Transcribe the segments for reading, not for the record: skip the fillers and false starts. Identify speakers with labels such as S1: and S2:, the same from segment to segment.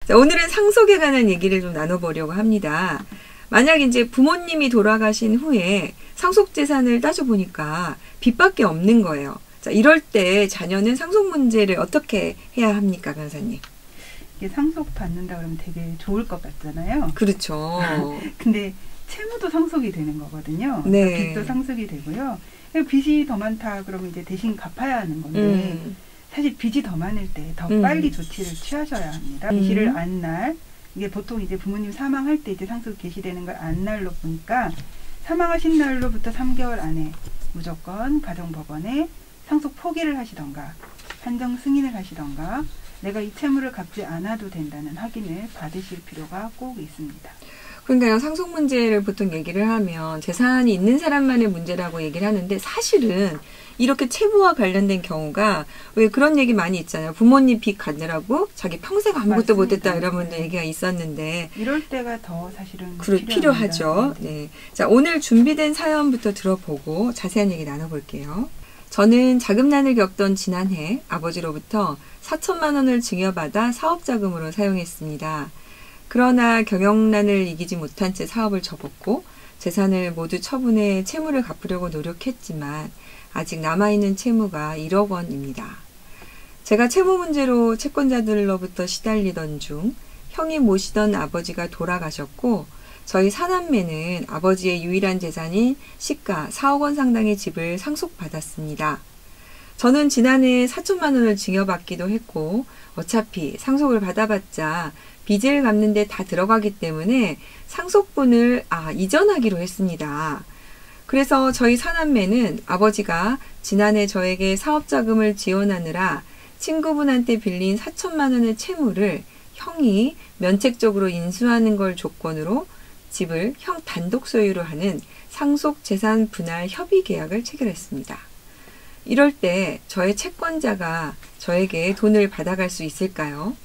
S1: 자, 오늘은 상속에 관한 얘기를 좀 나눠보려고 합니다. 만약 이제 부모님이 돌아가신 후에 상속재산을 따져보니까 빚밖에 없는 거예요. 자, 이럴 때 자녀는 상속 문제를 어떻게 해야 합니까, 변호사님?
S2: 이게 상속 받는다 그러면 되게 좋을 것 같잖아요.
S1: 그렇죠.
S2: 근데 채무도 상속이 되는 거거든요.
S1: 네.
S2: 그러니까 빚도 상속이 되고요. 빚이 더 많다 그러면 이제 대신 갚아야 하는 건데 사실 빚이 더 많을 때 더 빨리 조치를 취하셔야 합니다. 개시를 안 날, 이게 보통 이제 부모님 사망할 때 이제 상속 개시되는 걸 안 날로 보니까 사망하신 날로부터 3개월 안에 무조건 가정법원에 상속 포기를 하시던가 판정 승인을 하시던가 내가 이 채무를 갚지 않아도 된다는 확인을 받으실 필요가 꼭 있습니다.
S1: 그러니까요, 상속 문제를 보통 얘기를 하면 재산이 있는 사람만의 문제라고 얘기를 하는데 사실은 이렇게 채무와 관련된 경우가 왜 그런 얘기 많이 있잖아요. 부모님 빚 갚느라고 자기 평생 아무것도 못했다 이런 분들 얘기가 있었는데
S2: 이럴 때가 더 사실은
S1: 필요하죠. 네. 자, 오늘 준비된 사연부터 들어보고 자세한 얘기 나눠볼게요. 저는 자금난을 겪던 지난해 아버지로부터 4천만 원을 증여받아 사업자금으로 사용했습니다. 그러나 경영난을 이기지 못한 채 사업을 접었고 재산을 모두 처분해 채무를 갚으려고 노력했지만 아직 남아있는 채무가 1억 원입니다. 제가 채무 문제로 채권자들로부터 시달리던 중 형이 모시던 아버지가 돌아가셨고 저희 사남매는 아버지의 유일한 재산인 시가 4억 원 상당의 집을 상속받았습니다. 저는 지난해 4천만 원을 증여받기도 했고 어차피 상속을 받아봤자 빚을 갚는 데 다 들어가기 때문에 상속분을 이전하기로 했습니다. 그래서 저희 사남매는 아버지가 지난해 저에게 사업자금을 지원하느라 친구분한테 빌린 4천만 원의 채무를 형이 면책적으로 인수하는 걸 조건으로 집을 형 단독 소유로 하는 상속재산 분할 협의 계약을 체결했습니다. 이럴 때 저의 채권자가 저에게 돈을 받아갈 수 있을까요?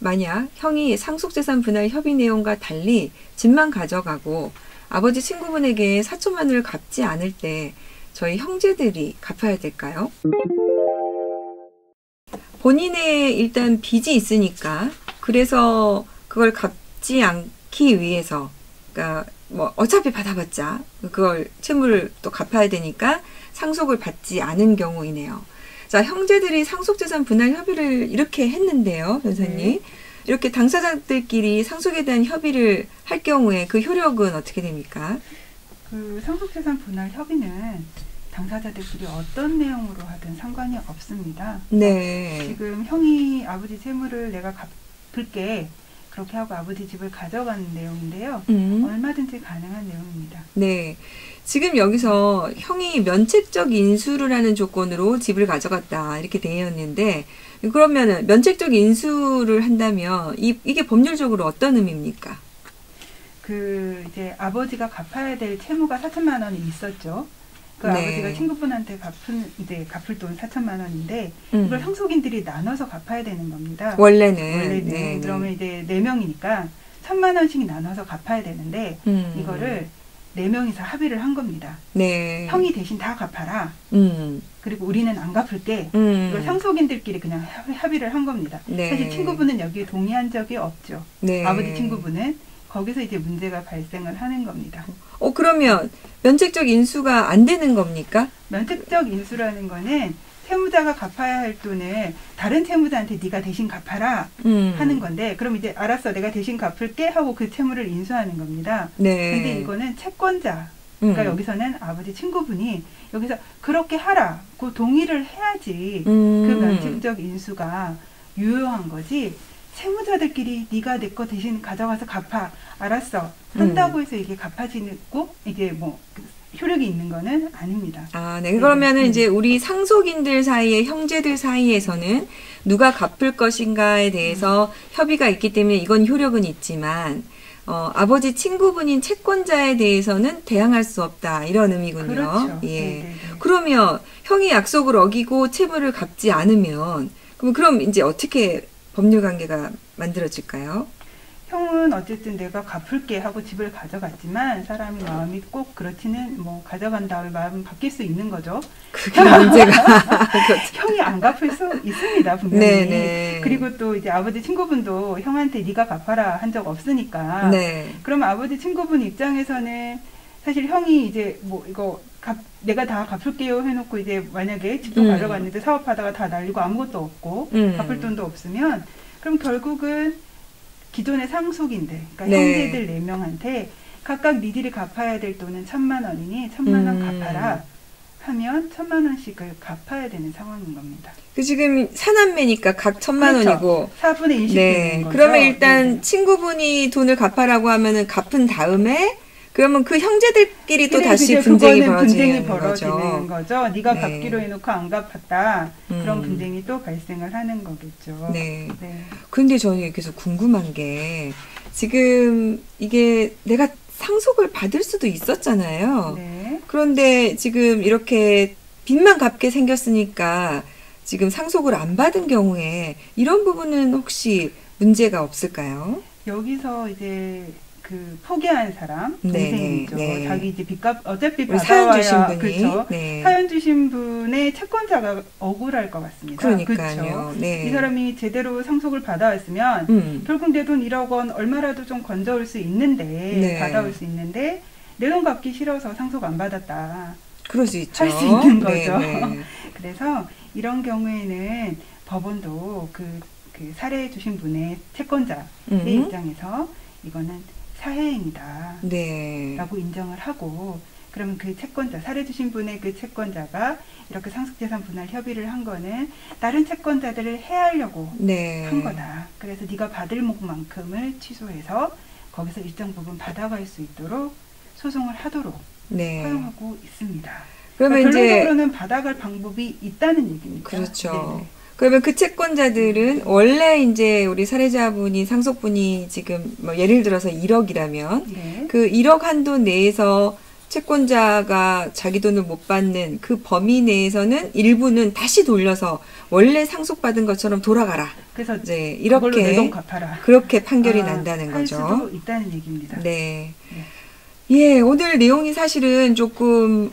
S1: 만약 형이 상속재산 분할 협의 내용과 달리 집만 가져가고 아버지 친구분에게 4천만 원을 갚지 않을 때 저희 형제들이 갚아야 될까요? 본인의 일단 빚이 있으니까 그래서 그걸 갚지 않기 위해서 그러니까 뭐 어차피 받아봤자 그걸 채무를 또 갚아야 되니까 상속을 받지 않은 경우이네요. 자, 형제들이 상속재산 분할 협의를 이렇게 했는데요, 변호사님. 이렇게 당사자들끼리 상속에 대한 협의를 할 경우에 그 효력은 어떻게 됩니까?
S2: 그 상속재산 분할 협의는 당사자들끼리 어떤 내용으로 하든 상관이 없습니다.
S1: 네.
S2: 지금 형이 아버지 채무를 내가 갚을게 그렇게 하고 아버지 집을 가져가는 내용인데요. 얼마든지 가능한 내용입니다.
S1: 네. 지금 여기서 형이 면책적 인수를 하는 조건으로 집을 가져갔다 이렇게 되어 있는데 그러면은 면책적 인수를 한다면 이게 법률적으로 어떤 의미입니까?
S2: 그 이제 아버지가 갚아야 될 채무가 4천만 원이 있었죠. 그
S1: 네.
S2: 아버지가 친구분한테 갚을 돈 4천만 원인데 이걸 상속인들이 나눠서 갚아야 되는 겁니다.
S1: 원래는.
S2: 네. 그러면 이제 4명이니까 1,000만 원씩 나눠서 갚아야 되는데 이거를 4명이서 합의를 한 겁니다.
S1: 네.
S2: 형이 대신 다 갚아라. 그리고 우리는 안 갚을게. 이걸 상속인들끼리 그냥 합의를 한 겁니다.
S1: 네.
S2: 사실 친구분은 여기에 동의한 적이 없죠.
S1: 네.
S2: 아버지 친구분은 거기서 이제 문제가 발생을 하는 겁니다.
S1: 그러면 면책적 인수가 안 되는 겁니까?
S2: 면책적 인수라는 거는 채무자가 갚아야 할 돈을 다른 채무자한테 네가 대신 갚아라 하는 건데 그럼 이제 알았어 내가 대신 갚을게 하고 그 채무를 인수하는 겁니다.
S1: 네.
S2: 근데 이거는 채권자 그러니까 여기서는 아버지 친구분이 여기서 그렇게 하라고 동의를 해야지 그 면책적 인수가 유효한 거지 채무자들끼리 네가 내 거 대신 가져가서 갚아 알았어 한다고 해서 이게 갚아지고 이게 뭐 효력이 있는 거는 아닙니다.
S1: 네. 그러면은 이제 우리 상속인들 사이에 형제들 사이에서는 누가 갚을 것인가에 대해서 협의가 있기 때문에 이건 효력은 있지만 아버지 친구분인 채권자에 대해서는 대항할 수 없다 이런 의미군요.
S2: 그렇죠.
S1: 예.
S2: 네네네.
S1: 그러면 형이 약속을 어기고 채무를 갚지 않으면 그럼 이제 어떻게 법률 관계가 만들어질까요?
S2: 형은 형은 어쨌든 내가 갚을게 하고 집을 가져갔지만 사람이 마음이 꼭 그렇지는 뭐 가져간 다음에 마음은 바뀔 수 있는 거죠.
S1: 그게 문제가
S2: 형이 안 갚을 수 있습니다, 분명히.
S1: 네네.
S2: 그리고 또 이제 아버지 친구분도 형한테 네가 갚아라 한 적 없으니까.
S1: 네.
S2: 그럼 아버지 친구분 입장에서는 사실 형이 이제 뭐 이거 내가 다 갚을게요 해놓고 이제 만약에 집도 가져갔는데 사업하다가 다 날리고 아무것도 없고 갚을 돈도 없으면 그럼 결국은 기존의 상속인들, 그러니까
S1: 네.
S2: 형제들 4명한테 각각 니들이 갚아야 될 돈은 1,000만 원이니 1,000만 원 갚아라 하면 1,000만 원씩을 갚아야 되는 상황인 겁니다.
S1: 그 지금 사남매니까 각 1,000만
S2: 그렇죠.
S1: 원이고
S2: 4분의 1씩
S1: 네.
S2: 되는 거죠.
S1: 그러면 일단
S2: 네.
S1: 친구분이 돈을 갚아라고 하면은 갚은 다음에 그러면 그 형제들끼리 또
S2: 그래,
S1: 다시
S2: 그죠.
S1: 분쟁이
S2: 그거는
S1: 벌어지는
S2: 벌어지는 거죠. 네가
S1: 네.
S2: 갚기로 해놓고 안 갚았다. 그런 분쟁이 또 발생을 하는 거겠죠.
S1: 네.
S2: 네.
S1: 근데 저는 계속 궁금한 게 지금 이게 내가 상속을 받을 수도 있었잖아요.
S2: 네.
S1: 그런데 지금 이렇게 빚만 갚게 생겼으니까 지금 상속을 안 받은 경우에 이런 부분은 혹시 문제가 없을까요?
S2: 여기서 이제 그 포기한 사람,
S1: 네,
S2: 동생이죠.
S1: 네.
S2: 자기 이제 빚값 어차피
S1: 우리 사연 주신
S2: 받아와야
S1: 분이
S2: 그렇죠.
S1: 네.
S2: 사연 주신 분의 채권자가 억울할 것 같습니다.
S1: 그러니까요.
S2: 그렇죠?
S1: 네.
S2: 이 사람이 제대로 상속을 받아왔으면 결국 내 돈 1억 원 얼마라도 좀 건져올 수 있는데
S1: 네.
S2: 받아올 수 있는데 내 돈 갚기 싫어서 상속 안 받았다.
S1: 그럴 수 있죠.
S2: 할 수 있는
S1: 네,
S2: 거죠.
S1: 네.
S2: 그래서 이런 경우에는 법원도 그 살해해 주신 분의 채권자의 입장에서 이거는 사해행위다
S1: 네.
S2: 라고 인정을 하고 그러면 그 채권자, 살해 주신 분의 그 채권자가 이렇게 상속재산 분할 협의를 한 거는 다른 채권자들을 해하려고
S1: 네.
S2: 한 거다. 그래서 네가 받을 목만큼을 취소해서 거기서 일정 부분 받아갈 수 있도록 소송을 하도록
S1: 네.
S2: 허용하고 있습니다.
S1: 그러면
S2: 그러니까
S1: 이제
S2: 결론적으로는 받아갈 방법이 있다는 얘기입니다.
S1: 그렇죠.
S2: 네.
S1: 그러면 그 채권자들은 원래 이제 우리 살해자분이 상속분이 지금 뭐 예를 들어서 1억이라면
S2: 네.
S1: 그 1억 한도 내에서 채권자가 자기 돈을 못 받는 그 범위 내에서는 일부는 다시 돌려서 원래 상속받은 것처럼 돌아가라.
S2: 그래서
S1: 이제
S2: 그걸로 내 돈
S1: 이렇게
S2: 갚아라.
S1: 그렇게 판결이 난다는
S2: 할
S1: 거죠.
S2: 수도 있다는 얘기입니다.
S1: 네.
S2: 네.
S1: 예, 오늘 내용이 사실은 조금,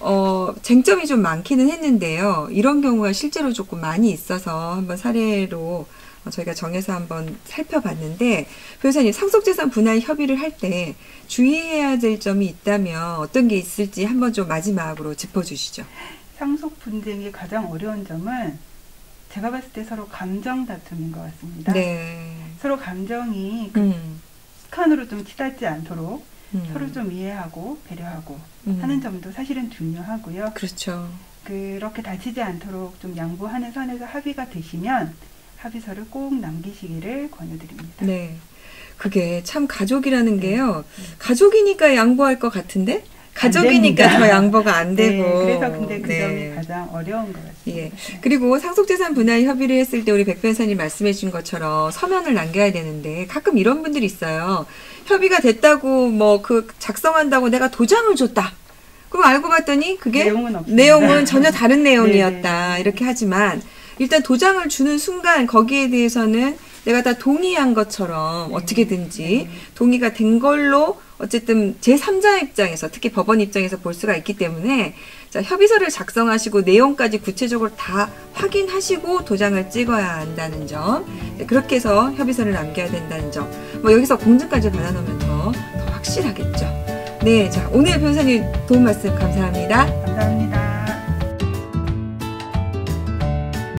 S1: 쟁점이 좀 많기는 했는데요. 이런 경우가 실제로 조금 많이 있어서 한번 사례로 저희가 정해서 한번 살펴봤는데, 변호사님, 상속재산 분할 협의를 할 때 주의해야 될 점이 있다면 어떤 게 있을지 한번 좀 마지막으로 짚어주시죠.
S2: 상속 분쟁의 가장 어려운 점은 제가 봤을 때 서로 감정 다툼인 것 같습니다.
S1: 네.
S2: 서로 감정이 칸으로 좀 치닫지 않도록 서로 좀 이해하고 배려하고 하는 점도 사실은 중요하고요.
S1: 그렇죠.
S2: 그렇게 다치지 않도록 좀 양보하는 선에서 합의가 되시면 합의서를 꼭 남기시기를 권유드립니다.
S1: 네. 그게 참 가족이라는 게요. 가족이니까 양보할 것 같은데 가족이니까 더 양보가 안 되고.
S2: 네, 그래서 근데 그 점이 가장 어려운 것 같습니다.
S1: 예. 그리고 상속재산 분할 협의를 했을 때 우리 백 변호사님 말씀해 주신 것처럼 서면을 남겨야 되는데 가끔 이런 분들이 있어요. 협의가 됐다고 뭐 그 작성한다고 내가 도장을 줬다. 그럼 알고 봤더니 그게 내용은 전혀 다른 내용이었다. 네네. 이렇게 하지만 일단 도장을 주는 순간 거기에 대해서는 내가 다 동의한 것처럼 어떻게든지 동의가 된 걸로 어쨌든 제3자 입장에서 특히 법원 입장에서 볼 수가 있기 때문에 자, 협의서를 작성하시고 내용까지 구체적으로 다 확인하시고 도장을 찍어야 한다는 점, 네, 그렇게 해서 협의서를 남겨야 된다는 점, 뭐 여기서 공증까지 받아놓으면 더 확실하겠죠. 네, 자 오늘 변호사님 도움 말씀 감사합니다.
S2: 감사합니다.